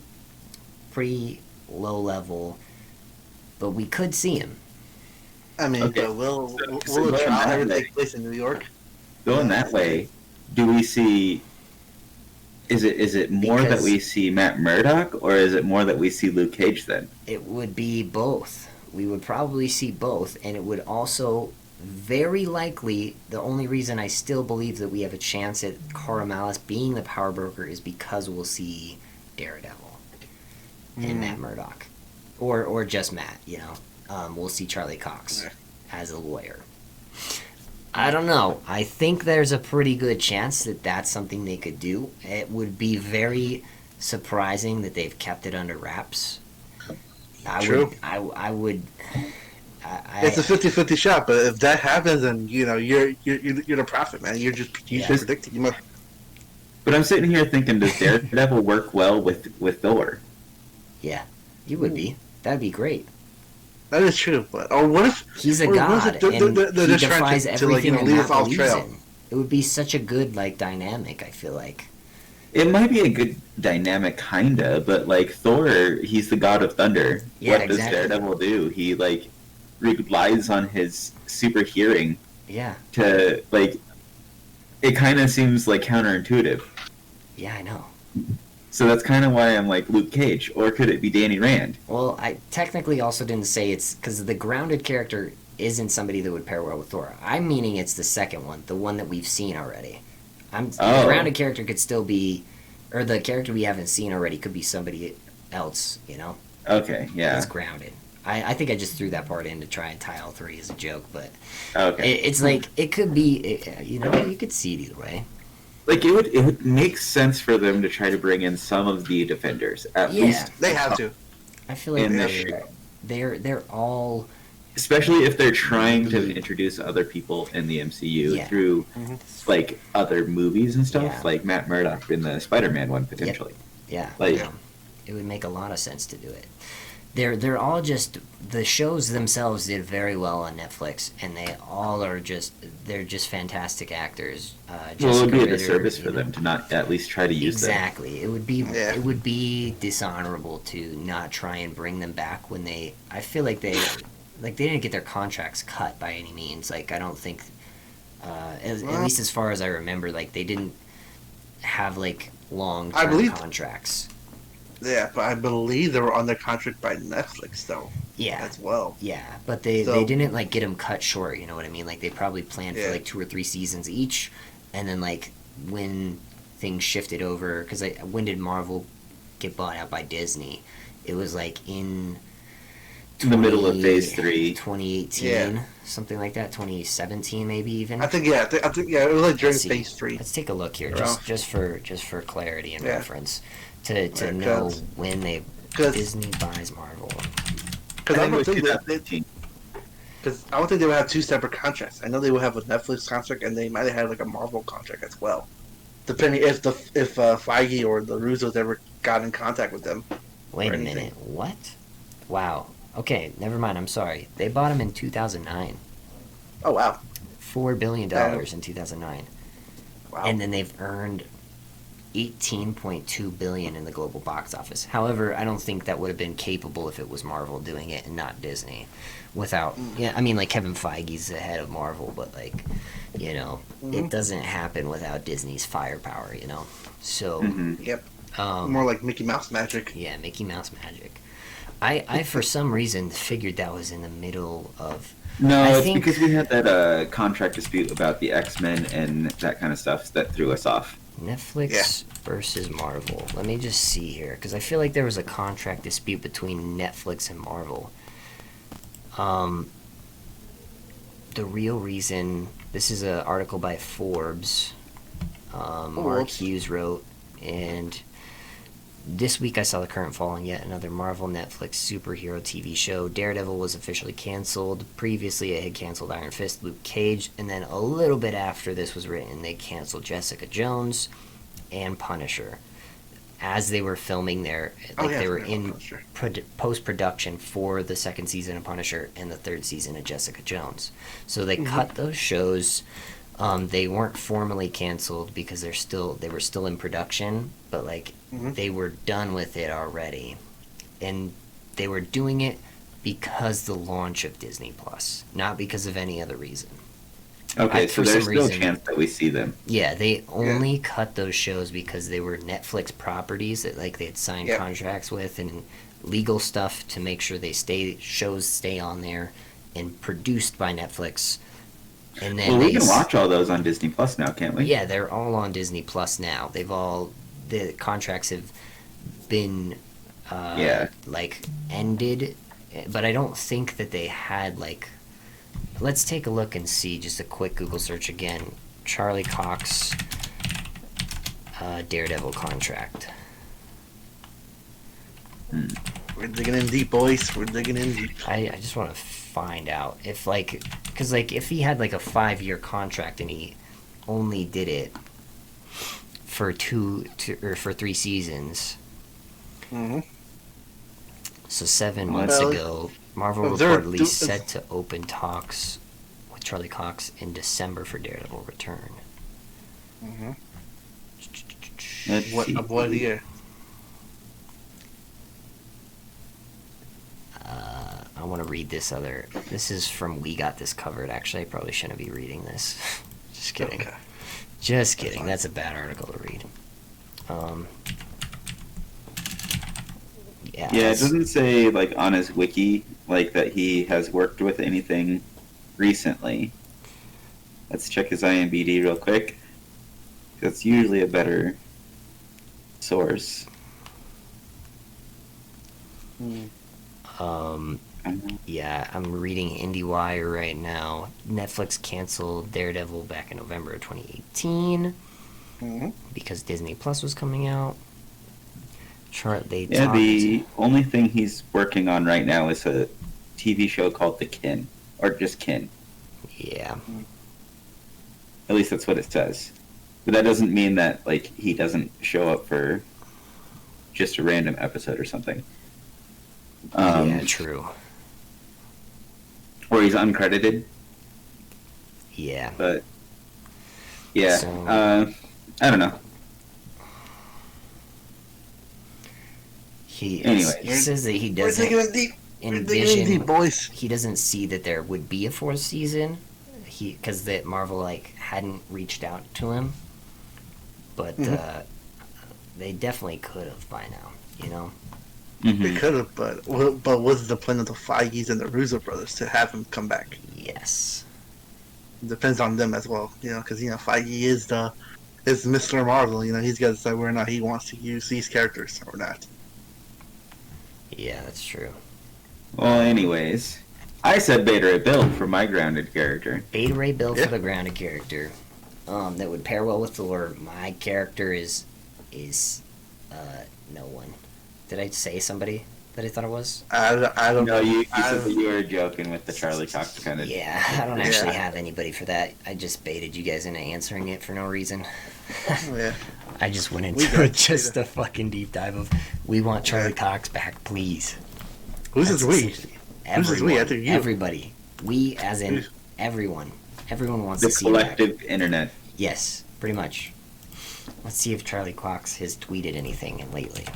low level, but we could see him. I mean, will the trial ever take place in New York? Going that way, do we see? Is it more that we see Matt Murdock, or is it more that we see Luke Cage then? It would be both. We would probably see both, and it would also very likely, the only reason I still believe that we have a chance at Cara Malice being the power broker is because we'll see Daredevil and Matt Murdock. Or just Matt, we'll see Charlie Cox as a lawyer. I don't know. I think there's a pretty good chance that that's something they could do. It would be very surprising that they've kept it under wraps. True. I would. It's a 50-50 shot, but if that happens, then you're the prophet, man. You're just predicting. But I'm sitting here thinking, does Daredevil work well with Thor? Yeah, he would be. That'd be great. That is true, but what if he's a god and he defies everything that Matt believes in? It would be such a good dynamic. I feel like it might be a good dynamic, kinda, but Thor, he's the god of thunder. Yeah, what does Daredevil do? He relies on his super hearing. Yeah. To it kind of seems counterintuitive. Yeah, I know. So that's kind of why I'm Luke Cage, or could it be Danny Rand? Well, I technically also didn't say it's because the grounded character isn't somebody that would pair well with Thor. I'm meaning it's the second one, the one that we've seen already. The grounded character could still be, or the character we haven't seen already could be somebody else, Okay, yeah. It's grounded. I think I just threw that part in to try and tie all three as a joke, but okay. It's it could be, you could see it either way. Like it would make sense for them to try to bring in some of the Defenders at least. They have to. I feel like they're all, especially if they're trying to introduce other people in the MCU through like other movies and stuff, like Matt Murdock in the Spider-Man one potentially. It would make a lot of sense to do it. They're all just, the shows themselves did very well on Netflix, and they all are they're just fantastic actors. It would be a disservice for them to not at least try to use them. Exactly. It would be dishonorable to not try and bring them back when I feel like they didn't get their contracts cut by any means. Like, I don't think, at least as far as I remember, like, they didn't have like long-term contracts. Yeah, but I believe they were under contract by Netflix, though. Yeah. As well. Yeah, but they didn't, like, get them cut short, you know what I mean? Like, they probably planned for, like, 2 or 3 seasons each, and then, like, when things shifted over, because when did Marvel get bought out by Disney? It was, like, in the middle of Phase 3. 2018, something like that, 2017 maybe even. I think it was, like, during Phase 3. Let's take a look here, just for clarity and reference. To know when Disney buys Marvel. Because I don't think they would have 2 separate contracts. I know they would have a Netflix contract, and they might have had like a Marvel contract as well, depending if Feige or the Russos ever got in contact with them. Wait a minute, what? Wow. Okay, never mind. I'm sorry. They bought him in 2009. Oh wow. $4 billion in 2009. Wow. And then they've earned $18.2 billion in the global box office. However, I don't think that would have been capable if it was Marvel doing it and not Disney. Without, I mean, like, Kevin Feige's the head of Marvel, but, like, you know, it doesn't happen without Disney's firepower, you know. So, more like Mickey Mouse magic. Yeah, Mickey Mouse magic. I for some reason figured that was in the middle of. No, it's because we had that contract dispute about the X-Men and that kind of stuff that threw us off. Netflix versus Marvel. Let me just see here, because I feel like there was a contract dispute between Netflix and Marvel. The real reason, this is an article by Forbes. Mark Hughes wrote, and this week I saw the current fall on yet another Marvel Netflix superhero TV show. Daredevil was officially canceled. Previously, it had canceled Iron Fist, Luke Cage, and then a little bit after this was written, they canceled Jessica Jones and Punisher. As they were filming they were in post-production for the 2nd season of Punisher and the 3rd season of Jessica Jones. So they cut those shows. They weren't formally canceled because they were still in production, but like they were done with it already, and they were doing it because the launch of Disney Plus, not because of any other reason. Okay, so there's no chance that we see them. Yeah, they only cut those shows because they were Netflix properties that like they had signed contracts with and legal stuff to make sure shows stay on there and produced by Netflix. And then we can watch all those on Disney Plus now, can't we? Yeah, they're all on Disney Plus now. The contracts have been like ended, but I don't think that they had like. Let's take a look and see, just a quick Google search again. Charlie Cox Daredevil contract. We're digging in deep, boys. We're digging in deep. I just want to find out if because if he had like a 5-year contract and he only did it for 3 seasons. So 7 months ago, Marvel reportedly set to open talks with Charlie Cox in December for Daredevil Return. What year? I want to read this other. This is from We Got This Covered. Actually, I probably shouldn't be reading this. Just kidding. Okay. Just kidding. That's a bad article to read. Yeah, it doesn't say like on his wiki like that he has worked with anything recently. Let's check his IMDb real quick. That's usually a better source. Yeah, I'm reading IndieWire right now. Netflix canceled Daredevil back in November of 2018. because Disney Plus was coming out. The only thing he's working on right now is a TV show called The Kin, or just Kin. Yeah. At least that's what it says. But that doesn't mean that like he doesn't show up for just a random episode or something. Yeah, true. Or he's uncredited. Yeah. But yeah, So, I don't know. He Anyways. says that he We're doesn't digging in deep. envision. Boys. He doesn't see that there would be a fourth season. Because that Marvel like hadn't reached out to him, but they definitely could have by now. You know. They could have, but was the plan of the Feige's and the Russo brothers to have him come back? Yes. It depends on them as well, you know, because Feige is Mr. Marvel. You know, he's got to decide whether or not he wants to use these characters or not. Yeah, that's true. Well, anyways, I said Beta Ray Bill for my grounded character. Beta Ray Bill for the grounded character. That would pair well with Thor. My character is no one. Did I say somebody that I thought it was? I don't know. You said that you were joking with the Charlie Cox kind of. Yeah, I don't actually have anybody for that. I just baited you guys into answering it for no reason. Yeah. I just went into just a fucking deep dive of, we want Charlie Cox back, please. Who's this we? Who's this we? I think you. Everybody. We as in everyone. Everyone wants to see the collective internet. Yes, pretty much. Let's see if Charlie Cox has tweeted anything lately.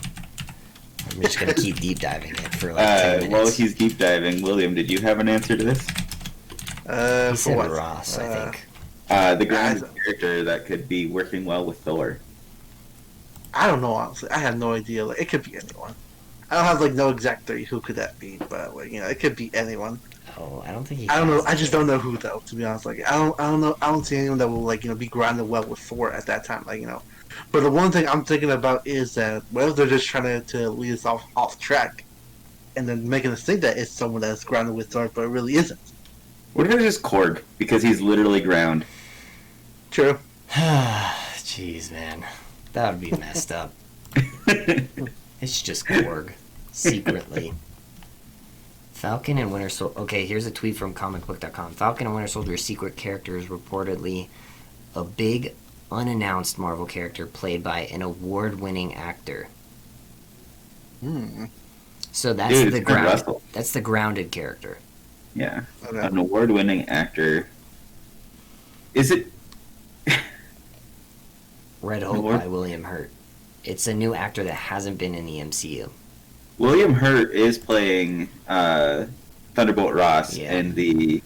I'm just going to keep deep diving it for like 10 minutes. While he's deep diving, William, did you have an answer to this? He said Ross, I think. The grounded character that could be working well with Thor. I don't know, honestly. I have no idea. Like, it could be anyone. I don't have no exact theory who could that be, but it could be anyone. Oh, I don't think I don't know. I just don't know who though. To be honest, I don't know. I don't see anyone that will be grounded well with Thor at that time. But the one thing I'm thinking about is that what if they're just trying to lead us off track, and then making us think that it's someone that's grounded with Thor, but it really isn't. What if it's just Korg because he's literally ground? True. Jeez, man, that would be messed up. It's just Korg, secretly. Falcon and Winter Soldier. Okay, here's a tweet from comicbook.com. Falcon and Winter Soldier's secret character is reportedly a big, unannounced Marvel character played by an award-winning actor. So that's that's the grounded character. Yeah, an award-winning actor. Is it Red Hope by William Hurt? It's a new actor that hasn't been in the MCU. William Hurt is playing Thunderbolt Ross in the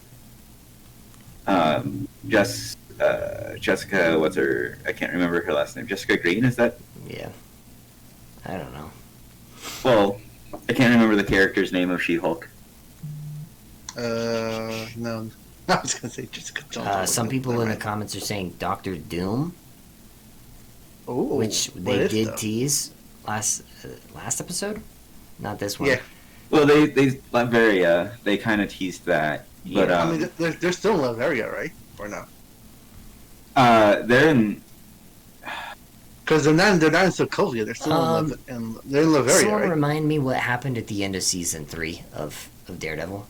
Jessica, what's her? I can't remember her last name. Jessica Green, is that? Yeah. I don't know. Well, I can't remember the character's name of She-Hulk. No. I was going to say Jessica Jones. Some people in the comments are saying Doctor Doom. Ooh, which they did tease last episode? Not this one. Yeah. Well, they kind of teased that. Yeah. But, I mean, they're still in Latveria, right? Or no? They're in... Because they're not in Sokovia. They're still they're in Latveria, Someone right? remind me what happened at the end of season 3 of Daredevil.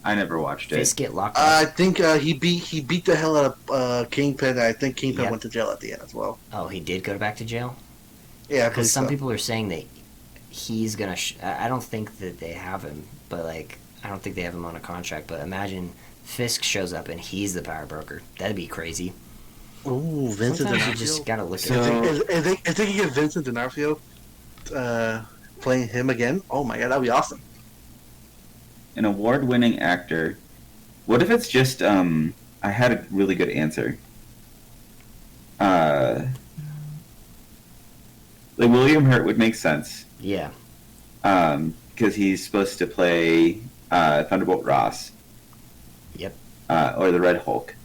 I never watched it. Fisk get locked up? I think he beat the hell out of Kingpin. And I think Kingpin went to jail at the end as well. Oh, he did go back to jail? Yeah, because some people are saying that he's gonna. I don't think that they have him, but I don't think they have him on a contract. But imagine Fisk shows up and he's the power broker. That'd be crazy. Ooh, Vincent D'Onofrio. You just gotta look at it. If they can get Vincent D'Onofrio playing him again, oh my god, that'd be awesome. An award-winning actor. What if it's just? I had a really good answer. William Hurt would make sense. Yeah. Because he's supposed to play Thunderbolt Ross. Yep. Or the Red Hulk.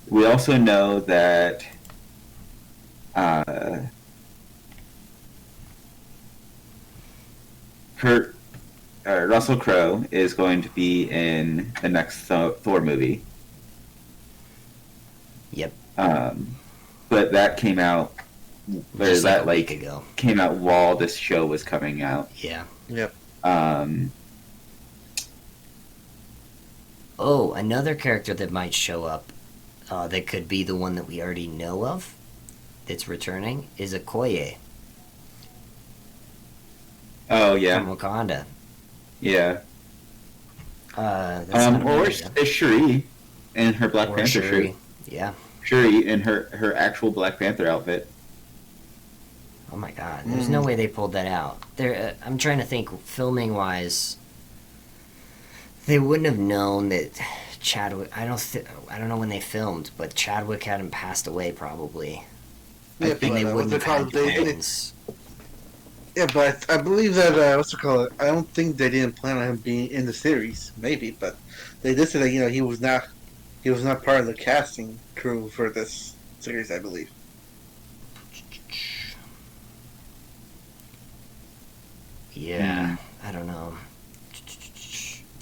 We also know that Russell Crowe is going to be in the next Thor movie. Yep. But that came out. Just like a week ago. Came out while this show was coming out. Yeah. Yep. Oh, another character that might show up, that could be the one that we already know of, that's returning, is Okoye. Oh yeah. From Wakanda. Yeah. That's or is Shuri in her Black Panther shirt. Yeah. Shuri in her actual Black Panther outfit. Oh my god, there's no way they pulled that out. I'm trying to think, filming wise, they wouldn't have known that Chadwick. I don't know when they filmed, but Chadwick hadn't passed away probably. Yeah, and they wouldn't have had plans. Yeah, but I believe that what's it called? I don't think they didn't plan on him being in the series. Maybe, but they did say that he was not part of the casting crew for this series. I believe. Yeah, I don't know.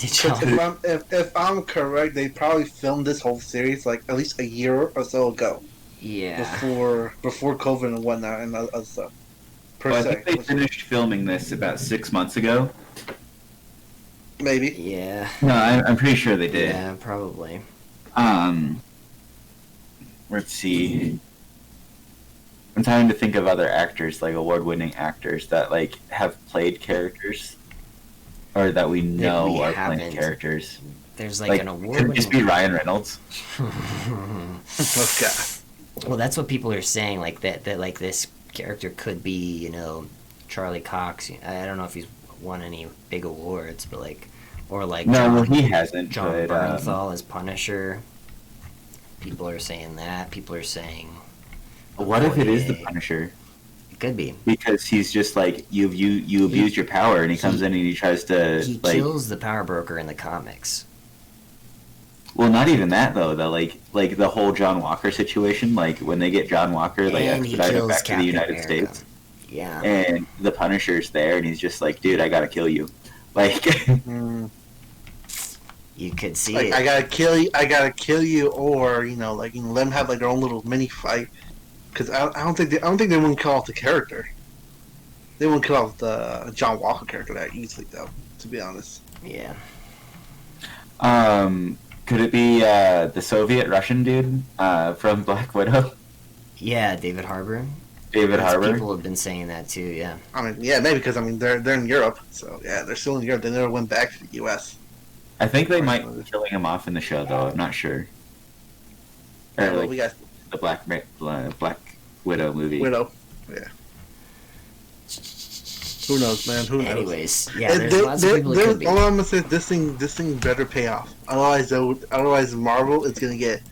If I'm correct, they probably filmed this whole series like at least a year or so ago. Yeah. Before COVID and whatnot and other stuff. I think they finished filming this about 6 months ago. Maybe. Yeah. No, I'm pretty sure they did. Yeah, probably. Let's see. I'm trying to think of other actors, like award-winning actors that like have played characters, or that we know are playing characters. There's like an award. Could it just be Ryan Reynolds? Oh god. Well, that's what people are saying. Like that like this character could be, Charlie Cox. I don't know if he's won any big awards, but no, he hasn't. John Bernthal as Punisher. People are saying that. People are saying. What if it is the Punisher? It could be, because he's just like you abused your power, and he comes in and he tries to kills the power broker in the comics. Well, not even that though. Like the whole John Walker situation. Like when they get John Walker, expedite him back to the United States. Yeah. And the Punisher's there, and he's just like, dude, I gotta kill you. Like. You could see it. I gotta kill you, or let them have their own little mini fight. Because I don't think they wouldn't kill off the character. They wouldn't kill off the John Walker character that easily, though. To be honest. Yeah. Could it be the Soviet Russian dude from Black Widow? Yeah, David Harbour. Harbour. People have been saying that too. Yeah. I mean, yeah, maybe because they're in Europe, so yeah, they're still in Europe. They never went back to the U.S. I think they might be killing him off in the show, though. I'm not sure. Yeah, well, we got the Black Widow movie. Widow, yeah. Who knows, man? Who knows? Anyways, yeah, there's lots of people. All I'm gonna say is this thing better pay off. Otherwise, Marvel is gonna get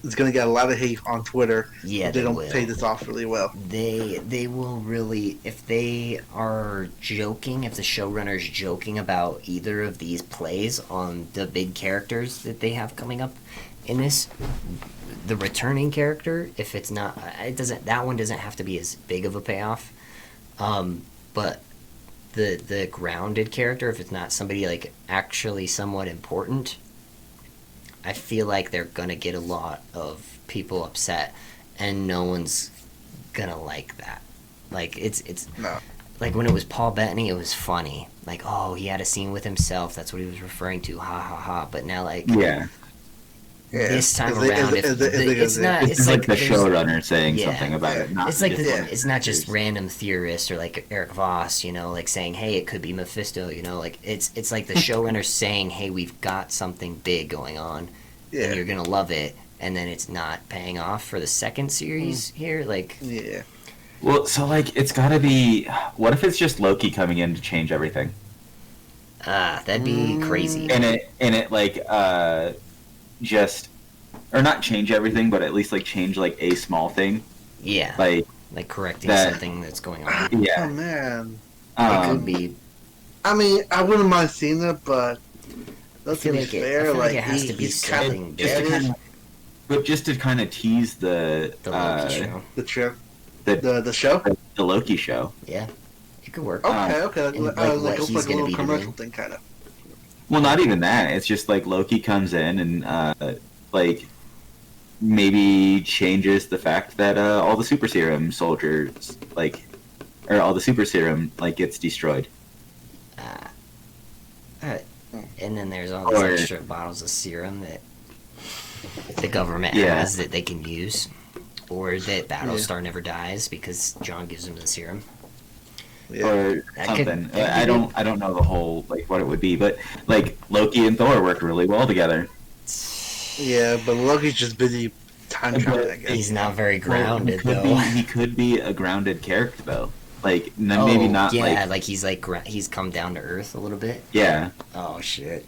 a lot of hate on Twitter. Yeah, if they don't pay this off really well. They will really, if they are joking, if the showrunner's joking about either of these plays on the big characters that they have coming up in this, the returning character, if it's not, that one doesn't have to be as big of a payoff, but the grounded character, if it's not somebody actually somewhat important, I feel like they're gonna get a lot of people upset, and no one's gonna like that. It's no. Like when it was Paul Bettany, it was funny. Like, oh, he had a scene with himself. That's what he was referring to. Ha ha ha. But now, this time around, it's not. It's like the showrunner saying something about it. It's like it's not just random theorists or like Eric Voss, saying, "Hey, it could be Mephisto." It's like the showrunner saying, "Hey, we've got something big going on, and you're gonna love it." And then it's not paying off for the second series here. Yeah. Well, so it's gotta be. What if it's just Loki coming in to change everything? That'd be crazy. And it just, or not change everything, but at least change a small thing. Yeah. Like correcting something that's going on. Yeah. Oh man. It could be. I mean, I wouldn't mind seeing it, but let's be fair. I feel like it has to be something big. But just to kind of tease the Loki show. The show? The Loki show. Yeah. It could work. Okay. Like a little commercial thing, kind of. Well, not even that. It's just Loki comes in and maybe changes the fact that all the super serum soldiers, like, or all the super serum, like, gets destroyed. And then there's all these extra bottles of serum that the government has that they can use, or that Battlestar never dies because John gives him the serum. Or something. I don't know the whole, like, what it would be, but, like, Loki and Thor work really well together. Yeah, but Loki's just busy time traveling, I guess. He's not very grounded, He could be a grounded character, though. Like, maybe not. Yeah, like he's he's come down to earth a little bit. Yeah. Oh shit.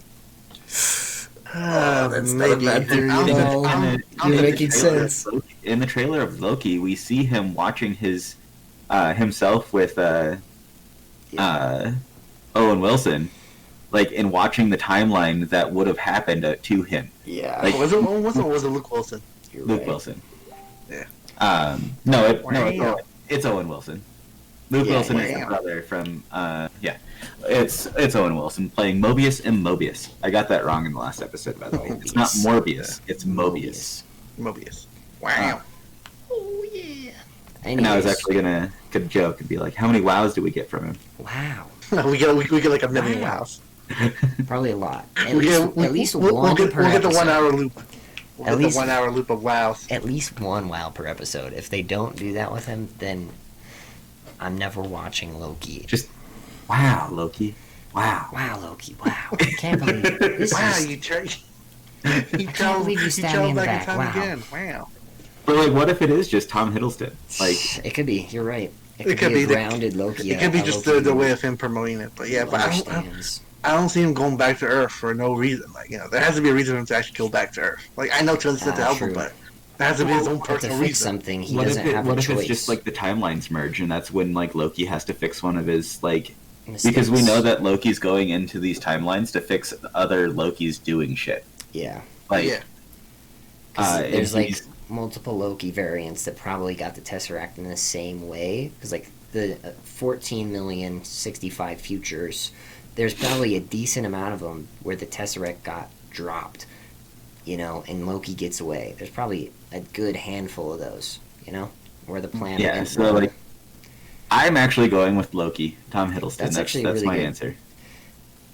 That's maybe. You're making sense. In the trailer of Loki, we see him watching himself with Owen Wilson, like, in watching the timeline that would have happened to him. Yeah. Like, was it Owen Wilson or was it Luke Wilson? Wilson. Yeah. No, it's Owen Wilson. Luke Wilson is the brother from, it's Owen Wilson playing Mobius in Mobius. I got that wrong in the last episode, by the way. It's not Morbius, it's Mobius. Mobius. Wow. Oh, yeah. And I was actually gonna joke and be like, how many wows do we get from him? Wow. we get like a million wows. Probably a lot. We'll get the 1 hour loop. We'll get the 1 hour loop of wows. At least one wow per episode. If they don't do that with him, then I'm never watching Loki. Just, wow, Loki. Wow. Wow, Loki. Wow. I can't believe this. Wow, you can't believe you stabbed me in the back. Wow. Again. Wow. But, like, what if it is just Tom Hiddleston? Like, it could be. You're right. It could be a grounded Loki. It could be just the way of him promoting it. But yeah, but I don't see him going back to Earth for no reason. Like, there has to be a reason for him to actually go back to Earth. Like, I know Tilly said to help him, but there has to be his own personal reason. Something he doesn't have a choice. What if it's just, like, the timelines merge, and that's when, like, Loki has to fix one of his, like... mistakes. Because we know that Loki's going into these timelines to fix other Lokis doing shit. Yeah. Like, there's, like, multiple Loki variants that probably got the Tesseract in the same way. Because, like, the 14,065 futures, there's probably a decent amount of them where the Tesseract got dropped, and Loki gets away. There's probably a good handful of those, where the planet... Yeah, so, like, I'm actually going with Loki, Tom Hiddleston. That's really my answer.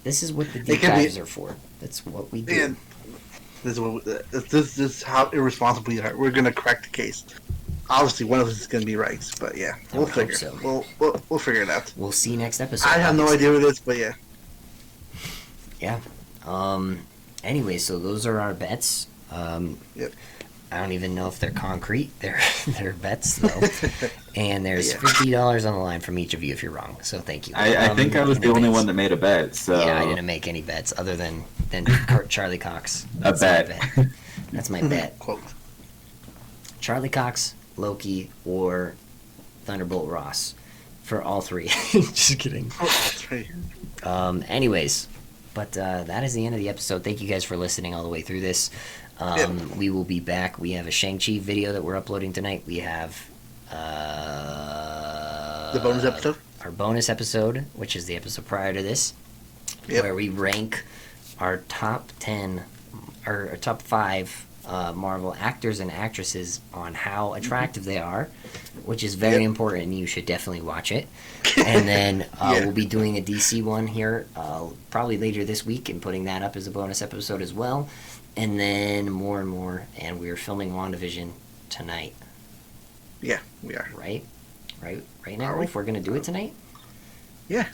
This is what the deep dives are for. That's what we do. And this is how irresponsible we are. We're going to crack the case. Obviously, one of us is going to be right, but yeah, we'll figure. So. We'll figure it out. We'll see next episode. I have no idea what it is, but yeah. Yeah. Anyway, so those are our bets. Yep. I don't even know if they're concrete. They're bets though. And there's $50 on the line from each of you if you're wrong. So thank you. I think I was the only one that made a bet. So yeah, I didn't make any bets other than Charlie Cox. That's bet. That's my bet. Quote. Charlie Cox, Loki, or Thunderbolt Ross for all three. Just kidding. For all three. Anyways, but that is the end of the episode. Thank you guys for listening all the way through this. We will be back. We have a Shang-Chi video that we're uploading tonight. We have the bonus episode? Our bonus episode, which is the episode prior to this, where we rank our top 10 or our top 5 Marvel actors and actresses on how attractive they are, which is very important, and you should definitely watch it. And then we'll be doing a DC one here probably later this week and putting that up as a bonus episode as well. And then more and more, and we're filming WandaVision tonight. Yeah, we are. Right now, if we're going to do it tonight? Yeah.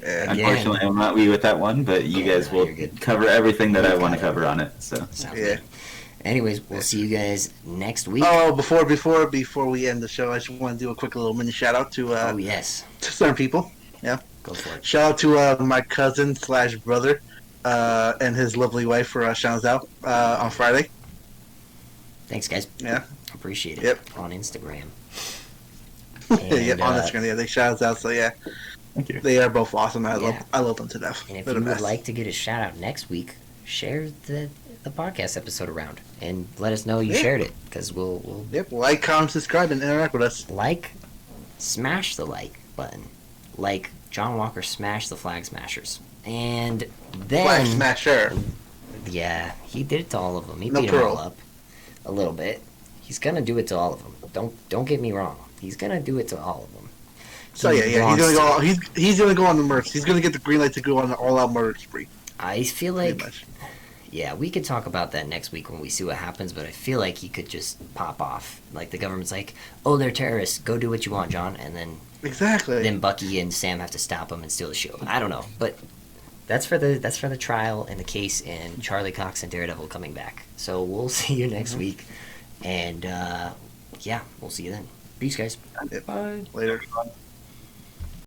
Unfortunately, I'm not with that one, but you guys will cover everything that I want to cover on it. So good. Anyways, we'll see you guys next week. Oh, before we end the show, I just want to do a quick little mini shout out to to certain people. Yeah, go for it. Shout out to my cousin / brother and his lovely wife for shouting us out on Friday. Thanks, guys. Yeah, appreciate it. Yep. On Instagram. And, on Instagram. Yeah, they shout us out. So yeah. Thank you. They are both awesome. I love them to death. And if you would like to get a shout out next week, share the podcast episode around and let us know you shared it, because we'll like, comment, subscribe, and interact with us. Smash the like button, like John Walker smashed the Flag Smashers, and then Flag Smasher. Yeah, he did it to all of them. He beat them all up a little bit. He's gonna do it to all of them. Don't get me wrong. He's gonna do it to all of them. So yeah, he's gonna go. He's gonna go on the merch. He's gonna get the green light to go on the all-out murder spree. I feel like, yeah, we could talk about that next week when we see what happens. But I feel like he could just pop off. Like the government's like, oh, they're terrorists. Go do what you want, John. And then then Bucky and Sam have to stop him and steal the shield. I don't know, but that's for the trial and the case and Charlie Cox and Daredevil coming back. So we'll see you next week, and yeah, we'll see you then. Peace, guys. Bye. Later.